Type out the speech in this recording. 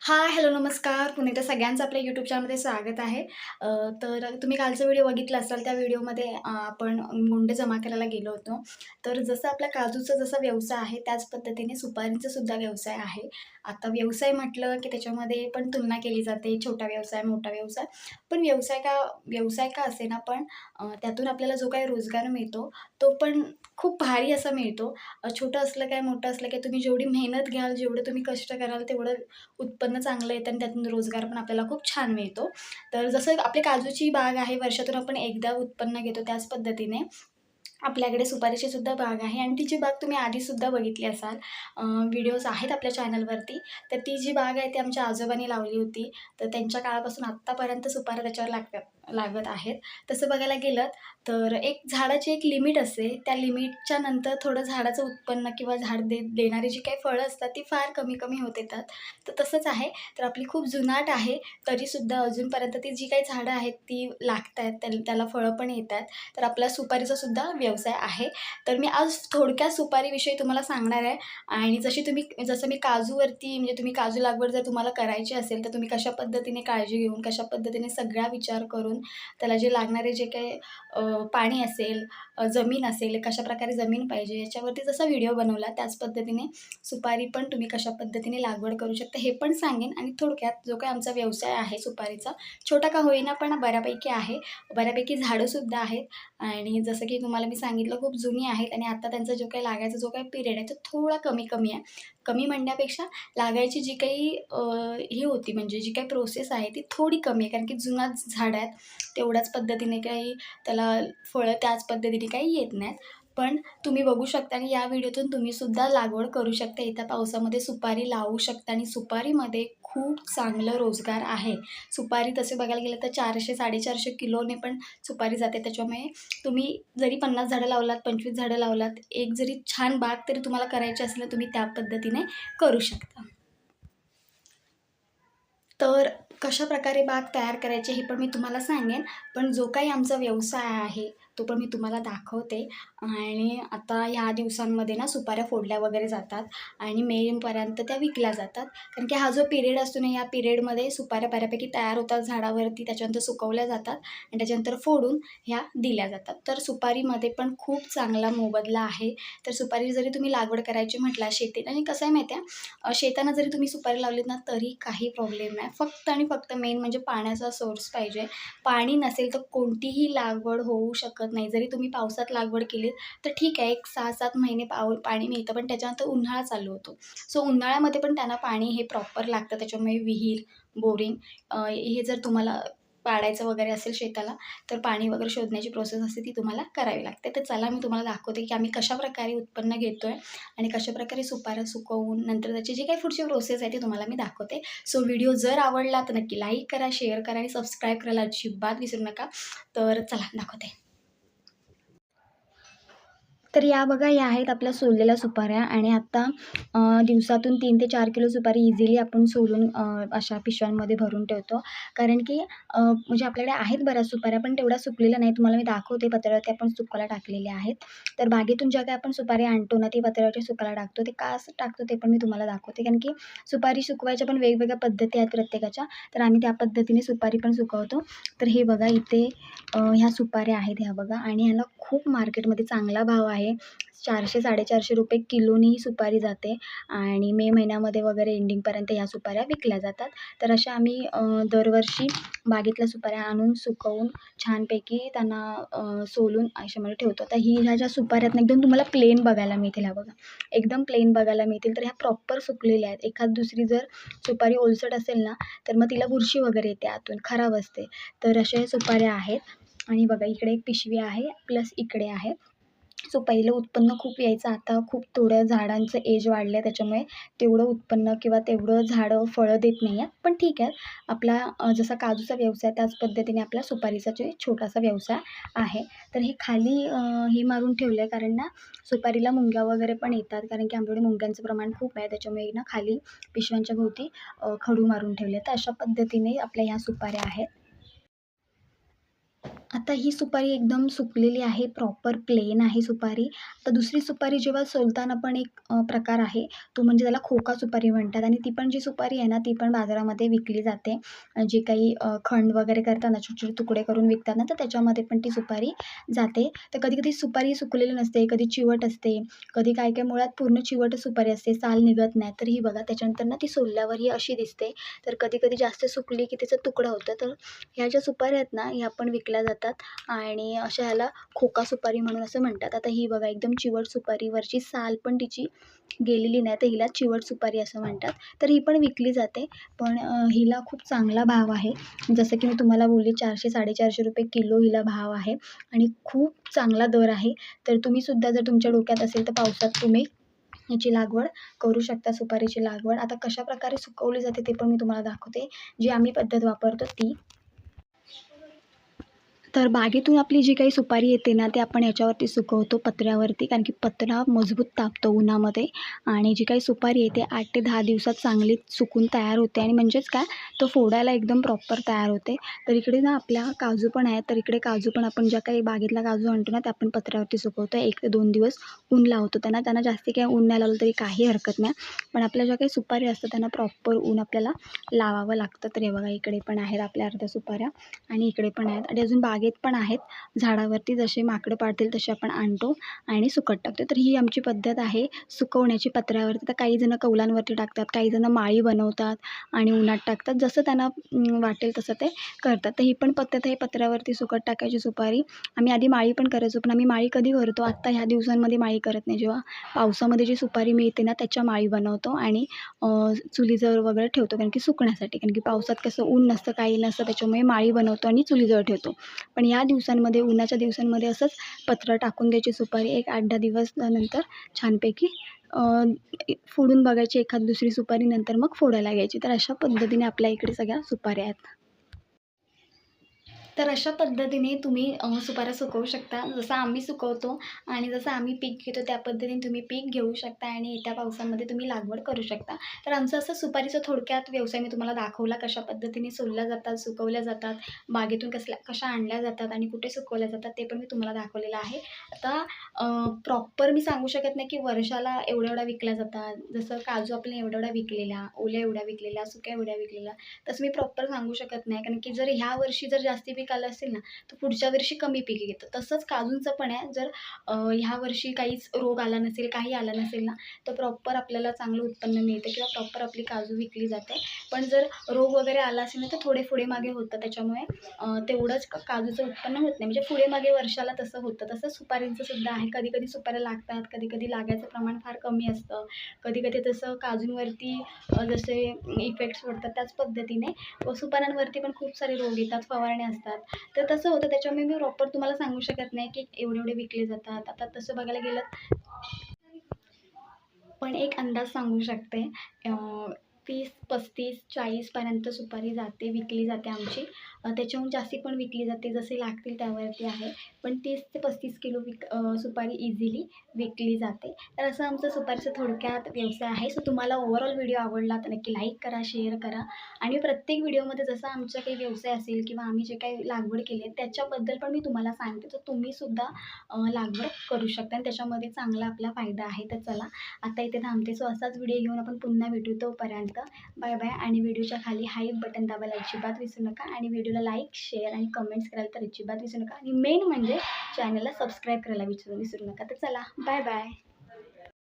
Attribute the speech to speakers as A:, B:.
A: हाय, hello, नमस्कार. पुन्हा एकदा सगळ्यांचं आपल्या यूट्यूब चॅनलमध्ये स्वागत आहे. तर तुम्ही कालचा व्हिडिओ बघितला असाल, त्या व्हिडिओमध्ये आपण मुंडे जमा करायला गेलो होतो. तर जसं आपल्या काजूचा जसा व्यवसाय आहे, त्याच पद्धतीने सुपारीचा सुद्धा व्यवसाय आहे. आता व्यवसाय म्हटलं, की त्याच्यामध्ये पण तुलना केली जाते, छोटा व्यवसाय, मोठा व्यवसाय. पण व्यवसाय का असेना, पण त्यातून आपल्याला जो काही रोजगार मिळतो, तो पण खूप भारी असा मिळतो. छोटं असलं काय, मोठं असलं काय, तुम्ही जेवढी मेहनत घ्याल, जेवढं तुम्ही कष्ट कराल, तेवढं उत्पन्न चांगलं येतं आणि त्यातून रोजगार पण आपल्याला खूप छान मिळतो. तर जसं आपली काजूची बाग आहे, वर्षातून आपण एकदा उत्पन्न घेतो, त्याच पद्धतीने आपल्याकडे सुपारीची सुद्धा बाग आहे आणि तिची बाग तुम्ही आधीसुद्धा बघितली असाल. व्हिडिओज आहेत आपल्या चॅनलवरती. तर ती जी बाग आहे ती आमच्या आजोबांनी लावली होती. तर त्यांच्या काळापासून आत्तापर्यंत सुपाऱ्या त्याच्यावर लागत आहेत. तसं बघायला गेलं तर एक झाडाची एक लिमिट असते. त्या लिमिटच्या नंतर थोडं झाडाचं उत्पन्न किंवा झाड देणारी जी काही फळं असतात ती फार कमी-कमी होत येतात. तर तसंच आहे. तर आपली खूप जुनाट आहे, तरीसुद्धा अजूनपर्यंत ती जी काही झाडं आहेत ती लागतायत, त्याला फळं पण येतात. तर आपला सुपारीचा सुद्धा व्यवसाय आहे. तर मी आज थोडक्यात सुपारीविषयी तुम्हाला सांगणार आहे आणि जसं मी काजूवरती म्हणजे तुम्ही काजू लागवड जर तुम्हाला करायची असेल, तर तुम्ही कशा पद्धतीने काळजी घेऊन, कशा पद्धतीने सगळा विचार करून त्याला जे लागणारे जे काही पाणी असेल, जमीन असेल, कशाप्रकारे जमीन पाहिजे याच्यावरती जसा व्हिडिओ बनवला, त्याच पद्धतीने सुपारी पण तुम्ही कशा पद्धतीने लागवड करू शकता हे पण सांगेन आणि थोडक्यात जो काही आमचा व्यवसाय आहे सुपारीचा, छोटा का होईना पण बऱ्यापैकी आहे. बऱ्यापैकी झाडंसुद्धा आहेत आणि जसं की तुम्हाला मी सांगितलं खूप जुनी आहेत आणि आता त्यांचा जो काही पिरियड आहे तो थोडा कमी-कमी आहे. कमी म्हणण्यापेक्षा लागायची जी काही ही होती म्हणजे जी काही प्रोसेस आहे ती थोडी कमी आहे कारण की जुनाच झाड आहेत. तेवढ्याच पद्धतीने काही त्याला फळं त्याच पद्धतीने काही येत नाहीत. पण तुम्ही बघू शकता आणि या व्हिडिओतून तुम्हीसुद्धा लागवड करू शकता. येत्या पावसामध्ये सुपारी लावू शकता आणि सुपारीमध्ये खूप चांगलं रोजगार आहे. सुपारी तसे बघायला गेलं तर 400-450 किलोने पण सुपारी जाते. त्याच्यामुळे तुम्ही जरी 50 झाडं लावलात, 25 झाडं लावलात, एक जरी छान बाग तरी तुम्हाला करायची असेल, तर तुम्ही त्या पद्धतीने करू शकता. तर कशाप्रकारे बाग तयार करायची हे पण मी तुम्हाला सांगेन. पण जो काही आमचा व्यवसाय आहे, तो पण मी तुम्हाला दाखवते आणि आता ह्या दिवसांमध्ये ना सुपाऱ्या फोडल्या वगैरे जातात आणि मेपर्यंत त्या विकल्या जातात. कारण की हा जो पिरियड असतो ना, या पिरियडमध्ये सुपाऱ्या बऱ्यापैकी तयार होतात झाडावरती, त्याच्यानंतर सुकवल्या जातात आणि त्याच्यानंतर फोडून ह्या दिल्या जातात. तर सुपारीमध्ये पण खूप चांगला मोबदला आहे. तर सुपारी जरी तुम्ही लागवड करायची म्हटलं शेतीत आणि कसं आहे माहिती आहे, शेतानं जरी तुम्ही सुपारी लावलीत ना, तरी काही प्रॉब्लेम नाही. फक्त आणि फक्त मेन म्हणजे पाण्याचा सोर्स पाहिजे. पाणी नसेल तर कोणतीही लागवड होऊ शकत नाही. जरी तुम्ही पावसात लागवड केलीत, तर ठीक आहे, एक 6-7 महिने पाणी मिळतं, पण त्याच्यानंतर उन्हाळा चालू होतो. सो उन्हाळ्यामध्ये पण त्यांना पाणी हे प्रॉपर लागतं. त्याच्यामुळे विहीर, बोरिंग हे जर तुम्हाला पाडायचं वगैरे असेल शेताला, तर पाणी वगैरे शोधण्याची प्रोसेस असते ती तुम्हाला करावी लागते. तर चला मी तुम्हाला दाखवते, की आम्ही कशाप्रकारे उत्पन्न घेतोय आणि कशाप्रकारे सुपाऱ्या सुकवून नंतर त्याची जी काही पुढची प्रोसेस आहे ती तुम्हाला मी दाखवते. सो व्हिडिओ जर आवडला तर नक्की लाईक करा, शेअर करा आणि सबस्क्राईब करायला अजिबात विसरू नका. तर चला दाखवते. तर या बघा, या आहेत आपल्या सोललेल्या सुपाऱ्या आणि आत्ता दिवसातून 3 ते 4 किलो सुपारी इझिली आपण सोलून अशा पिशव्यांमध्ये भरून ठेवतो. कारण की म्हणजे आपल्याकडे आहेत बऱ्याच सुपाऱ्या, पण तेवढ्या सुकलेल्या नाही. तुम्हाला मी दाखवते पत्रावरती आपण सुकायला टाकलेल्या आहेत. तर बागेतून ज्या काही आपण सुपारी आणतो ना, ती पत्रावरती सुकायला टाकतो. ते का असं टाकतो ते पण मी तुम्हाला दाखवते. कारण की सुपारी सुकवायच्या पण वेगवेगळ्या पद्धती आहेत प्रत्येकाच्या. तर आम्ही त्या पद्धतीने सुपारी पण सुकवतो. तर हे बघा इथे ह्या सुपाऱ्या आहेत ह्या बघा आणि ह्याला खूप मार्केटमध्ये चांगला भाव आहे. 400-450 किलोनी ही सुपारी जाते आणि मे महिन्यामध्ये वगैरे एंडिंगपर्यंत ह्या सुपाऱ्या विकल्या जातात. तर अशा आम्ही दरवर्षी बागेतल्या सुपाऱ्या आणून सुकवून छानपैकी त्यांना सोलून अशामध्ये ठेवतो. तर ह्या ज्या सुपाऱ्या आहेत ना, एकदम तुम्हाला प्लेन बघायला मिळतील. ह्या बघा, एकदम प्लेन बघायला मिळतील. तर ह्या प्रॉपर सुकलेल्या आहेत. एखाद दुसरी जर सुपारी ओलसर असेल ना, तर मग तिला बुरशी वगैरे येते आतून, खराब असते. तर अशा ह्या सुपाऱ्या आहेत आणि बघा इकडे एक पिशवी आहे प्लस इकडे आहे. सो पहिलं उत्पन्न खूप यायचं. आता खूप थोड्या झाडांचं एज वाढलं आहे, त्याच्यामुळे तेवढं उत्पन्न किंवा तेवढं झाडं फळं देत नाही आहेत. पण ठीक आहे, आपला जसा काजूचा व्यवसाय त्याच पद्धतीने आपला सुपारीचा जे छोटासा व्यवसाय आहे. तर हे खाली हे मारून ठेवलं आहे कारण ना सुपारीला मुंग्या वगैरे पण येतात. कारण की आमच्याकडे मुंग्यांचं प्रमाण खूप आहे. त्याच्यामुळे ना खाली पिशव्यांच्या भोवती खडू मारून ठेवले. तर अशा पद्धतीने आपल्या ह्या सुपाऱ्या आहेत. आता ही सुपारी एकदम सुकलेली आहे, प्रॉपर प्लेन आहे सुपारी. तर दुसरी सुपारी जेव्हा सोलताना पण एक प्रकार आहे, तो म्हणजे त्याला खोका सुपारी म्हणतात आणि ती पण जी सुपारी आहे ना, ती पण बाजारामध्ये विकली जाते. जे काही खंड वगैरे करतात ना, छोटे-छोटे तुकडे करून विकतात ना, तर त्याच्यामध्ये पण ती सुपारी जाते. तर कधी-कधी सुपारी सुकलेली नसते, कधी चिवट असते, कधी काय-काय मुळात पूर्ण चिवटच सुपारी असते, साल निघत नाही. तर ही बघा त्याच्यानंतर ना ती सोलल्यावर ही अशी दिसते. तर कधी-कधी जास्त सुकली की त्याचा तुकडा होतं. तर ह्या ज्या सुपाऱ्या आहेत ना, ह्या पण विकल्या जातात आणि अशा ह्याला खोका सुपारी म्हणून असं म्हणतात. आता ही बघा एकदम चिवट सुपारी, वरची साल पण तिची गेलेली नाही, तर हिला चिवट सुपारी असं म्हणतात. तर ही पण विकली जाते. पण हिला खूप चांगला भाव आहे. जसं की मी तुम्हाला बोलली 400-450 किलो हिला भाव आहे आणि खूप चांगला दर आहे. तर तुम्हीसुद्धा जर तुमच्या डोक्यात असेल, तर पावसात तुम्ही याची लागवड करू शकता, सुपारीची लागवड. आता कशाप्रकारे सुकवली जाते ते पण मी तुम्हाला दाखवते. जी आम्ही पद्धत वापरतो ती. तर बागेतून आपली जी काही सुपारी येते ना, ती आपण ह्याच्यावरती सुकवतो पत्र्यावरती. कारण की पत्रा मजबूत तापतो उन्हामध्ये आणि जी काही सुपारी आहे, ती 8 ते 10 दिवसात चांगली सुकून तयार होते आणि म्हणजेच काय, तो फोडायला एकदम प्रॉपर तयार होते. तर इकडे ना आपल्या काजू पण आहेत. तर इकडे काजू पण आपण ज्या काही बागेतला काजू आणतो ना, ते आपण पत्र्यावरती सुकवतो. 1 ते 2 दिवस ऊन लावतो त्यांना. त्यांना जास्ती काही ऊन नाही लावलं तरी काही हरकत नाही. पण आपल्या ज्या काही सुपारी असतात, त्यांना प्रॉपर ऊन आपल्याला लावावं लागतं. तर हे बघा इकडे पण आहेत आपल्या अर्ध्या सुपाऱ्या आणि इकडे पण आहेत आणि अजून बागेत पण आहेत. झाडावरती जसे माकडं पाडतील तसे आपण आणतो आणि सुकत टाकतो. तर ही आमची पद्धत आहे सुकवण्याची पत्र्यावरती. तर काही जण कौलांवरती टाकतात, काही जण माळी बनवतात आणि उन्हात टाकतात. जसं त्यांना वाटेल तसं ते करतात. तर ही पण पद्धत आहे पत्र्यावरती सुकत टाकायची सुपारी. आम्ही आधी माळी पण करायचो, पण आम्ही माळी कधी करतो, आत्ता ह्या दिवसांमध्ये माळी करत नाही. जेव्हा पावसामध्ये जी सुपारी मिळते ना, त्याच्या माळी बनवतो आणि चुलीजवळ वगैरे ठेवतो कारण की सुकण्यासाठी. कारण की पावसात कसं ऊन नसतं, काही नसतं, त्याच्यामुळे माळी बनवतो आणि चुलीजवळ ठेवतो. पण या दिवसांमध्ये, उन्हाच्या दिवसांमध्ये असंच पत्र टाकून द्यायची सुपारी. एक 8-10 दिवस नंतर छानपैकी अ, फोडून बघायची एखाद दुसरी सुपारी, नंतर मग फोडायला घ्यायची. तर अशा पद्धतीने आपल्या इकडे सगळ्या सुपाऱ्या आहेत. तर अशा पद्धतीने तुम्ही सुपाऱ्या सुकवू शकता. जसं आम्ही सुकवतो आणि जसं आम्ही पीक घेतो त्या पद्धतीने तुम्ही पीक घेऊ शकता आणि येत्या पावसामध्ये तुम्ही लागवड करू शकता. तर आमचं असं सुपारीचा थोडक्यात व्यवसाय मी तुम्हाला दाखवला. कशा पद्धतीने सोलल्या जातात, सुकवल्या जातात, बागेतून कशा आणल्या जातात आणि कुठे सुकवल्या जातात ते पण मी तुम्हाला दाखवलेलं आहे. आता प्रॉपर मी सांगू शकत नाही, की वर्षाला एवढ्या-एवढ्या विकल्या जातात. जसं काजू आपल्याला एवढ्या-एवढ्या विकलेल्या, ओल्या एवढ्या विकलेल्या, सुक्या एवढ्या विकलेल्या. तसं मी प्रॉपर सांगू शकत नाही. कारण की जर ह्या वर्षी जर जास्ती पीक आलं असेल ना, तर पुढच्या वर्षी कमी पीक येतं. तसंच काजूंचं पण आहे. जर ह्या वर्षी काहीच रोग आला नसेल, काही आलं नसेल ना, तर प्रॉपर आपल्याला चांगलं उत्पन्न मिळतं किंवा प्रॉपर आपली काजू विकली जाते. पण जर रोग वगैरे आला असेल ना, तर थोडे पुढे-मागे होतं. त्याच्यामुळे तेवढंच काजूचं उत्पन्न होत नाही. म्हणजे पुढे-मागे वर्षाला तसं होतं. तसं सुपारींचं सुद्धा आहे. कधी-कधी सुपाऱ्या लागतात, कधी-कधी लागायचं प्रमाण फार कमी असतं. कधी-कधी तसं काजूंवरती जसे इफेक्ट्स पडतात त्याच पद्धतीने सुपाऱ्यांवरती पण खूप सारे रोग येतात, फवारण्या असतात. तर तसं होतं त्याच्यामुळे मी प्रॉपर तुम्हाला सांगू शकत नाही, की एवढे-एवढे विकले जातात. आता तसं बघायला गेलं पण एक अंदाज सांगू शकते. 30, 35, 40 पर्यंत सुपारी जाते, विकली जाते आमची. त्याच्याहून जास्ती पण विकली जाते, जसे लागतील त्यावरती आहे. पण 30 ते 35 किलो सुपारी इझिली विकली जाते. तर असं आमचं सुपारीचं थोडक्यात व्यवसाय आहे. सो तुम्हाला ओव्हरऑल व्हिडिओ आवडला तर नक्की लाईक करा, शेअर करा आणि प्रत्येक व्हिडिओमध्ये जसा आमचा काही व्यवसाय असेल किंवा आम्ही जे काही लागवड केली आहे त्याच्याबद्दल पण मी तुम्हाला सांगते. तर तुम्हीसुद्धा लागवड करू शकता आणि त्याच्यामध्ये चांगला आपला फायदा आहे. तर चला आता इथे थांबते. सो असाच व्हिडिओ घेऊन आपण पुन्हा भेटू. तोपर्यंत बाय बाय आणि व्हिडिओच्या खाली हाईप बटन दाबायला अजिबात विसरू नका आणि व्हिडिओला लाईक, शेअर आणि कमेंट्स करायला तर अजिबात विसरू नका आणि मेन म्हणजे चॅनलला सबस्क्राईब करायला विसरू नका. तर चला बाय बाय.